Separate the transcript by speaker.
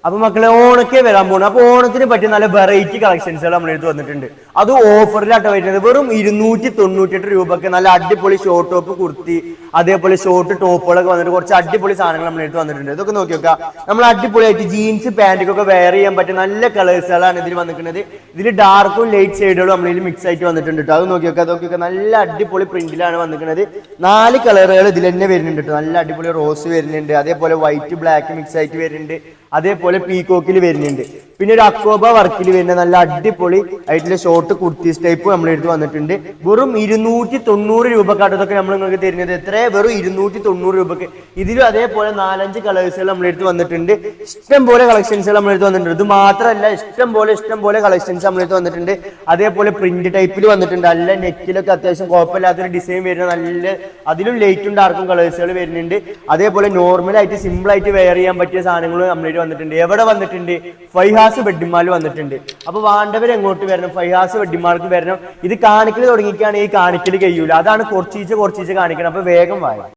Speaker 1: അപ്പൊ മക്കളെ ഓണൊക്കെ വരാൻ പോകണം. അപ്പൊ ഓണത്തിന് പറ്റിയ നല്ല വെറൈറ്റി കളക്ഷൻസുകൾ നമ്മുടെ അടുത്ത് വന്നിട്ടുണ്ട്. അത് ഓഫറിലാട്ടോ വരുന്നത്. വെറും 298 രൂപക്ക് നല്ല അടിപൊളി ഷോർട്ട് ടോപ്പ് കുർത്തി, അതേപോലെ ഷോർട്ട് ടോപ്പുകളൊക്കെ വന്നിട്ട് കുറച്ച് അടിപൊളി സാധനങ്ങൾ നമ്മുടെ അടുത്ത് വന്നിട്ടുണ്ട്. ഇതൊക്കെ നോക്കി നോക്കാം. നമ്മൾ അടിപൊളിയായിട്ട് ജീൻസ് പാന്റൊക്കെ വെയർ ചെയ്യാൻ പറ്റിയ നല്ല കളേഴ്സുകളാണ് ഇതിൽ വന്നിട്ടുള്ളത്. ഇതിൽ ഡാർക്കും ലൈറ്റ് ഷെയ്ഡുകളും നമ്മളിൽ മിക്സ് ആയിട്ട് വന്നിട്ടുണ്ട് കേട്ടോ. അത് നോക്കി നോക്കാം. അതൊക്കെ നല്ല അടിപൊളി പ്രിന്റിലാണ് വന്നിട്ടുള്ളത്. 4 കളറുകൾ ഇതിൽ തന്നെ വരുന്നുണ്ട് കേട്ടോ. നല്ല അടിപൊളി റോസ് വരുന്നുണ്ട്, അതേപോലെ വൈറ്റ് ബ്ലാക്ക് മിക്സ് ആയിട്ട് വരുന്നുണ്ട്, അതേപോലെ പീകോക്കിൽ വരുന്നുണ്ട്. പിന്നെ ഒരു അക്കോബ വർക്കിൽ വരുന്ന നല്ല അടിപൊളി ആയിട്ടുള്ള ഷോർട്ട് കുർത്തീസ് ടൈപ്പ് നമ്മുടെ അടുത്ത് വന്നിട്ടുണ്ട്. വെറും 290 രൂപക്കാട്ടോ ഇതൊക്കെ നമ്മൾ നിങ്ങൾക്ക് തരുന്നത്. എത്ര? വെറും 290 രൂപക്ക്. ഇതിലും അതേപോലെ 4-5 കളേഴ്സുകൾ നമ്മുടെ അടുത്ത് വന്നിട്ടുണ്ട്. ഇഷ്ടം പോലെ കളക്ഷൻസുകൾ നമ്മുടെ അടുത്ത് വന്നിട്ടുണ്ട്. ഇത് മാത്രമല്ല, ഇഷ്ടം പോലെ കളക്ഷൻസ് നമ്മുടെ അടുത്ത് വന്നിട്ടുണ്ട്. അതേപോലെ പ്രിന്റ് ടൈപ്പിൽ വന്നിട്ടുണ്ട്. നല്ല നെക്കിലൊക്കെ അത്യാവശ്യം കുഴപ്പമില്ലാത്തൊരു ഡിസൈൻ വരുന്ന നല്ല, അതിലും ലൈറ്റും ഡാർക്കും കളേഴ്സുകൾ വരുന്നുണ്ട്. അതേപോലെ നോർമൽ ആയിട്ട് സിമ്പിൾ ആയിട്ട് വെയർ ചെയ്യാൻ പറ്റിയ സാധനങ്ങൾ നമ്മുടെ വന്നിട്ടുണ്ട്. എവിടെ വന്നിട്ടുണ്ട്? ഫൈഹാസ് വെഡ്ഡിംഗ് മാൾ വന്നിട്ടുണ്ട്. അപ്പൊ വേണ്ടവർ എങ്ങോട്ട് വരണം? ഫൈഹാസ് വെഡ്ഡിംഗ് മാൾക്ക് വരണം. ഇത് കാണിക്കൽ തുടങ്ങിയിട്ടാണ് ഈ കാണിക്കൽ കഴിയൂല. അതാണ് കുറച്ചീച്ച് കാണിക്കണം. അപ്പൊ വേഗം വായ.